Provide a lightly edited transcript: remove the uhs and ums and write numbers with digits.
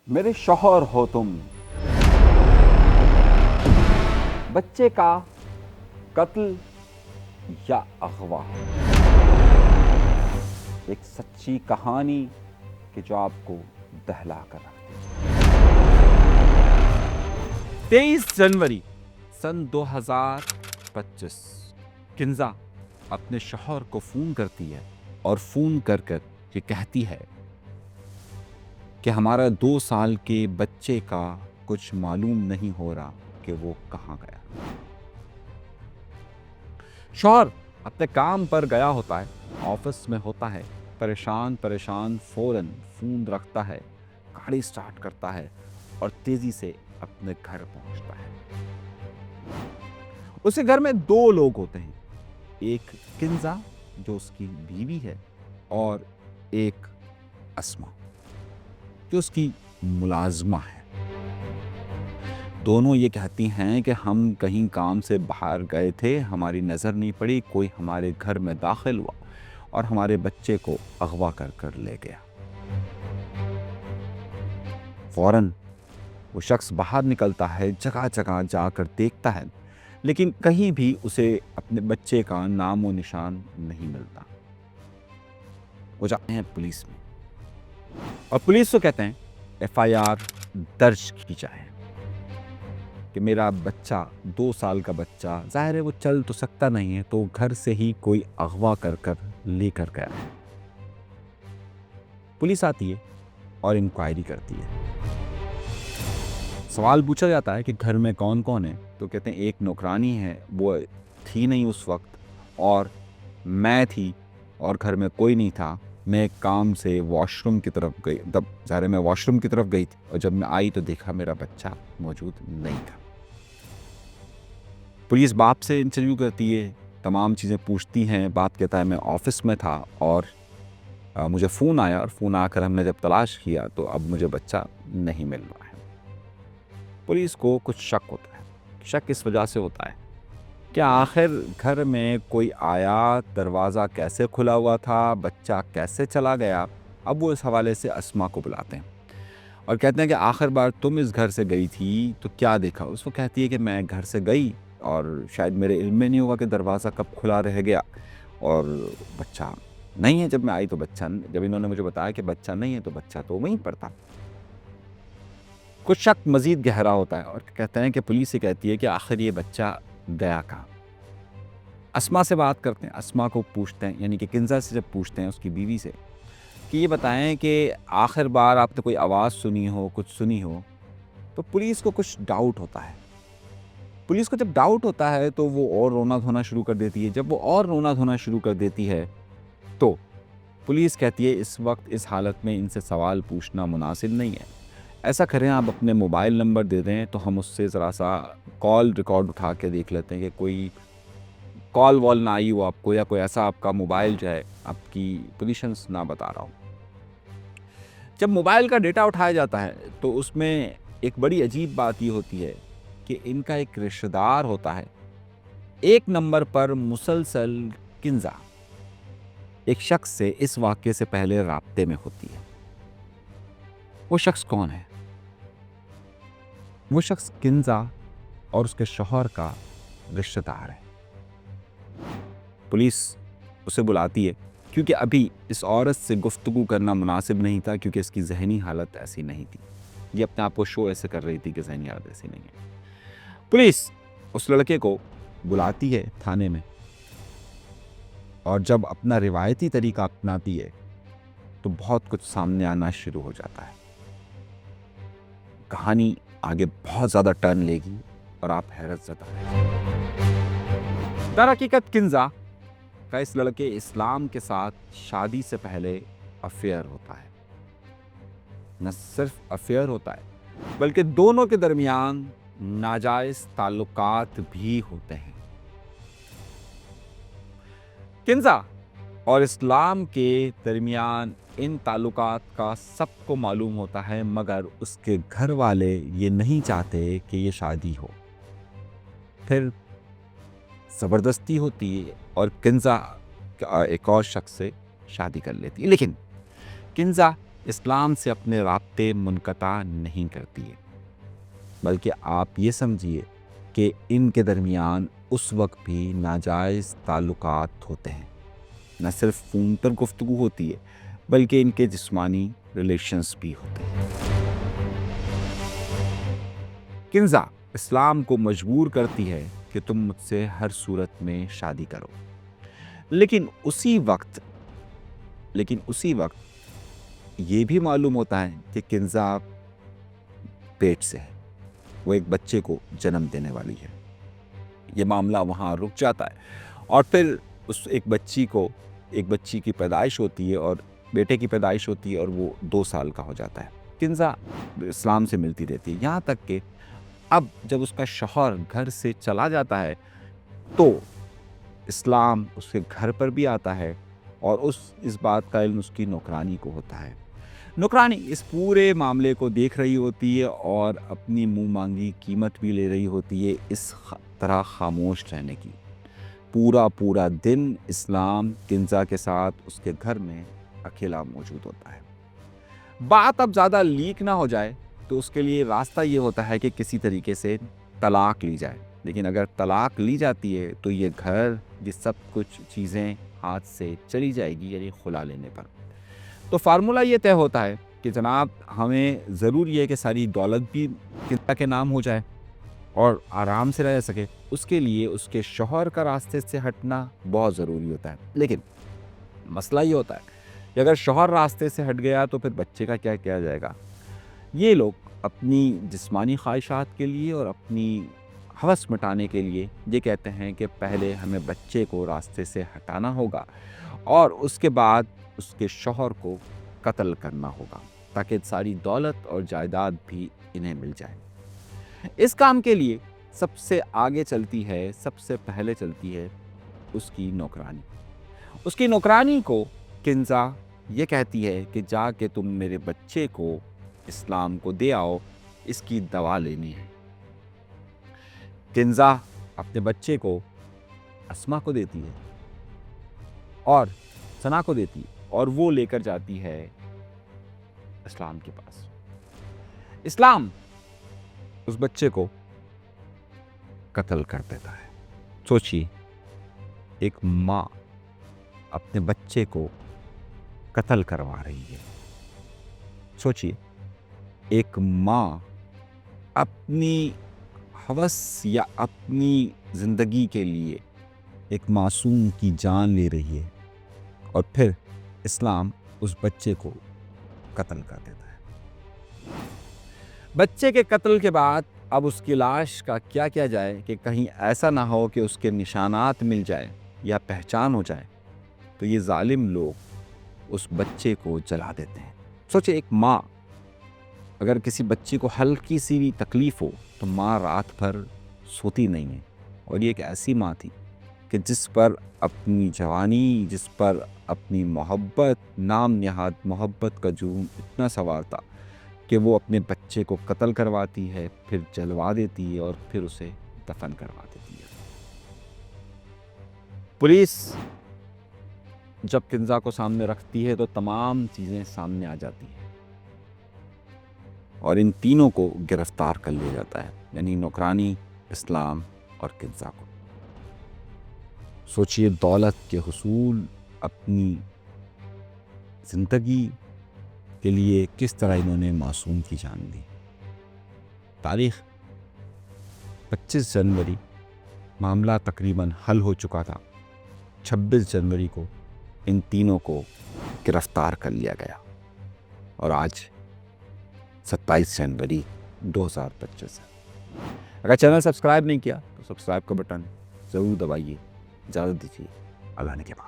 मेरे शौहर हो तुम, बच्चे का कत्ल या अगवा। एक सच्ची कहानी कि जो आपको दहला कर रखती है। 23 जनवरी सन 2025 किंजा अपने शौहर को फोन करती है और फोन कर कर ये कहती है कि हमारा 2 साल के बच्चे का कुछ मालूम नहीं हो रहा कि वो कहाँ गया। शौहर अपने काम पर गया होता है, ऑफिस में होता है, परेशान परेशान फौरन फोन रखता है, गाड़ी स्टार्ट करता है और तेजी से अपने घर पहुंचता है। उसके घर में 2 लोग होते हैं, एक किंजा जो उसकी बीवी है और एक अस्मा जो उसकी मुलाजमा है। दोनों ये कहती हैं कि हम कहीं काम से बाहर गए थे, हमारी नज़र नहीं पड़ी, कोई हमारे घर में दाखिल हुआ और हमारे बच्चे को अगवा कर कर ले गया। फौरन वो शख्स बाहर निकलता है, जगह जगह जाकर देखता है, लेकिन कहीं भी उसे अपने बच्चे का नाम और निशान नहीं मिलता। वो जाते हैं पुलिस में और पुलिस को कहते हैं FIR दर्ज की जाए कि मेरा बच्चा 2 साल का बच्चा, जाहिर है वो चल तो सकता नहीं है, तो घर से ही कोई अगवा कर कर लेकर गया है। पुलिस आती है और इंक्वायरी करती है। सवाल पूछा जाता है कि घर में कौन कौन है, तो कहते हैं एक नौकरानी है, वो थी नहीं उस वक्त, और मैं थी और घर में कोई नहीं था। मैं काम से वॉशरूम की तरफ गई, तब ज़ाहिर है मैं वॉशरूम की तरफ गई थी और जब मैं आई तो देखा मेरा बच्चा मौजूद नहीं था। पुलिस बाप से इंटरव्यू करती है, तमाम चीज़ें पूछती हैं। बाप कहता है मैं ऑफिस में था और मुझे फ़ोन आया और फ़ोन आकर हमने जब तलाश किया तो अब मुझे बच्चा नहीं मिल रहा है। पुलिस को कुछ शक होता है। शक इस वजह से होता है कि आखिर घर में कोई आया, दरवाज़ा कैसे खुला हुआ था, बच्चा कैसे चला गया। अब वो इस हवाले से अस्मा को बुलाते हैं और कहते हैं कि आखिर बार तुम इस घर से गई थी तो क्या देखा। उसको कहती है कि मैं घर से गई और शायद मेरे इल्म में नहीं हुआ कि दरवाज़ा कब खुला रह गया और बच्चा नहीं है। जब मैं आई तो बच्चा, जब इन्होंने मुझे बताया कि बच्चा नहीं है तो बच्चा तो वहीं पर था। कुछ शक मज़ीद गहरा होता है और कहते हैं कि पुलिस से कहती है कि आखिर ये बच्चा गया कहाँ। अस्मा से बात करते हैं, अस्मा को पूछते हैं, यानी कि किंजा से जब पूछते हैं उसकी बीवी से कि ये बताएं कि आखिर बार आपने कोई आवाज़ सुनी हो, कुछ सुनी हो, तो पुलिस को कुछ डाउट होता है। पुलिस को जब डाउट होता है तो वो और रोना धोना शुरू कर देती है। जब वो और रोना धोना शुरू कर देती है तो पुलिस कहती है इस वक्त इस हालत में इनसे सवाल पूछना मुनासिब नहीं है। ऐसा करें आप अपने मोबाइल नंबर दे दें तो हम उससे ज़रा सा कॉल रिकॉर्ड उठा के देख लेते हैं कि कोई कॉल वॉल ना आई हो आपको, या कोई ऐसा आपका मोबाइल जो है आपकी पोजीशंस ना बता रहा हो। जब मोबाइल का डेटा उठाया जाता है तो उसमें एक बड़ी अजीब बात ये होती है कि इनका एक रिश्तेदार होता है, एक नंबर पर मुसलसल किंजा एक शख्स से इस वाक़ये से पहले राब्ते में होती है। वो शख्स कौन है? वो शख्स किंजा और उसके शौहर का रिश्तेदार है। पुलिस उसे बुलाती है क्योंकि अभी इस औरत से गुफ्तगू करना मुनासिब नहीं था, क्योंकि इसकी ज़हनी हालत ऐसी नहीं थी। ये अपने आप को शो ऐसे कर रही थी कि ज़हनी हालत ऐसी नहीं है। पुलिस उस लड़के को बुलाती है थाने में और जब अपना रिवायती तरीका अपनाती है तो बहुत कुछ सामने आना शुरू हो जाता है। कहानी आगे बहुत ज़्यादा टर्न लेगी और आप हैरत ज़दा रहेंगे। दरहकीकत किंजा का इस लड़के इस्लाम के साथ शादी से पहले अफेयर होता है। न सिर्फ अफेयर होता है बल्कि दोनों के दरमियान नाजायज ताल्लुकात भी होते हैं। किंजा और इस्लाम के दरमियान इन ताल्लुकात का सबको मालूम होता है, मगर उसके घर वाले ये नहीं चाहते कि ये शादी हो। फिर ज़बरदस्ती होती है और किंजा एक और शख्स से शादी कर लेती है। लेकिन किंजा इस्लाम से अपने राब्ते मुनक़ता नहीं करती है, बल्कि आप ये समझिए कि इनके दरमियान उस वक्त भी नाजायज़ ताल्लुकात होते हैं। न सिर्फ फ़ोन पर गुफ्तगू होती है, बल्कि इनके जिस्मानी रिलेशंस भी होते हैं। किन्ज़ा इस्लाम को मजबूर करती है कि तुम मुझसे हर सूरत में शादी करो, लेकिन उसी वक्त ये भी मालूम होता है कि किन्ज़ा पेट से है, वो एक बच्चे को जन्म देने वाली है। ये मामला वहाँ रुक जाता है और फिर उस एक बच्ची की पैदाइश होती है और बेटे की पैदाइश होती है और वो 2 साल का हो जाता है। किन्ज़ा इस्लाम से मिलती रहती है, यहाँ तक कि अब जब उसका शौहर घर से चला जाता है तो इस्लाम उसके घर पर भी आता है और इस बात का इल्म उसकी नौकरानी को होता है। नौकरानी इस पूरे मामले को देख रही होती है और अपनी मुंह मांगी कीमत भी ले रही होती है इस तरह खामोश रहने की। पूरा दिन इस्लाम किन्ज़ा के साथ उसके घर में अकेला मौजूद होता है। बात अब ज़्यादा लीक ना हो जाए तो उसके लिए रास्ता ये होता है कि किसी तरीके से तलाक ली जाए, लेकिन अगर तलाक ली जाती है तो ये घर, ये सब कुछ चीज़ें हाथ से चली जाएगी, यानी खुला लेने पर। तो फार्मूला ये तय होता है कि जनाब हमें ज़रूरी है कि सारी दौलत भी किन्ज़ा के नाम हो जाए और आराम से रह सके। उसके लिए उसके शौहर का रास्ते से हटना बहुत ज़रूरी होता है। लेकिन मसला ये होता है कि अगर शौहर रास्ते से हट गया तो फिर बच्चे का क्या किया जाएगा। ये लोग अपनी जिस्मानी ख्वाहिशात के लिए और अपनी हवस मिटाने के लिए ये कहते हैं कि पहले हमें बच्चे को रास्ते से हटाना होगा और उसके बाद उसके शौहर को कत्ल करना होगा ताकि सारी दौलत और जायदाद भी इन्हें मिल जाए। इस काम के लिए सबसे पहले चलती है उसकी नौकरानी। उसकी नौकरानी को किन्ज़ा ये कहती है कि जाके तुम मेरे बच्चे को इस्लाम को दे आओ, इसकी दवा लेनी है। किन्ज़ा अपने बच्चे को अस्मा को देती है और सना को देती है और वो लेकर जाती है इस्लाम के पास। इस्लाम उस बच्चे को कत्ल कर देता है। सोचिए, एक माँ अपने बच्चे को कत्ल करवा रही है। सोचिए, एक माँ अपनी हवस या अपनी ज़िंदगी के लिए एक मासूम की जान ले रही है और फिर इस्लाम उस बच्चे को कत्ल कर देता है। बच्चे के कत्ल के बाद अब उसकी लाश का क्या किया जाए कि कहीं ऐसा ना हो कि उसके निशानात मिल जाए या पहचान हो जाए, तो ये जालिम लोग उस बच्चे को जला देते हैं। सोचिए, एक माँ अगर किसी बच्चे को हल्की सी भी तकलीफ़ हो तो माँ रात भर सोती नहीं है। और ये एक ऐसी माँ थी कि जिस पर अपनी जवानी, जिस पर अपनी मोहब्बत, नाम नहाद मोहब्बत का जुनून इतना सवार था कि वो अपने बच्चे को कत्ल करवाती है, फिर जलवा देती है और फिर उसे दफन करवा देती है। पुलिस जब किन्ज़ा को सामने रखती है तो तमाम चीज़ें सामने आ जाती हैं और इन तीनों को गिरफ्तार कर लिया जाता है, यानी नौकरानी, इस्लाम और किन्ज़ा को। सोचिए, दौलत के हुसूल, अपनी ज़िंदगी के लिए किस तरह इन्होंने मासूम की जान दी। तारीख़ 25 जनवरी, मामला तकरीबन हल हो चुका था। 26 जनवरी को इन तीनों को गिरफ्तार कर लिया गया और आज 27 जनवरी 2025 है। अगर चैनल सब्सक्राइब नहीं किया तो सब्सक्राइब का बटन ज़रूर दबाइए। इजाज़त दीजिए, अल्लाह ने के बाद।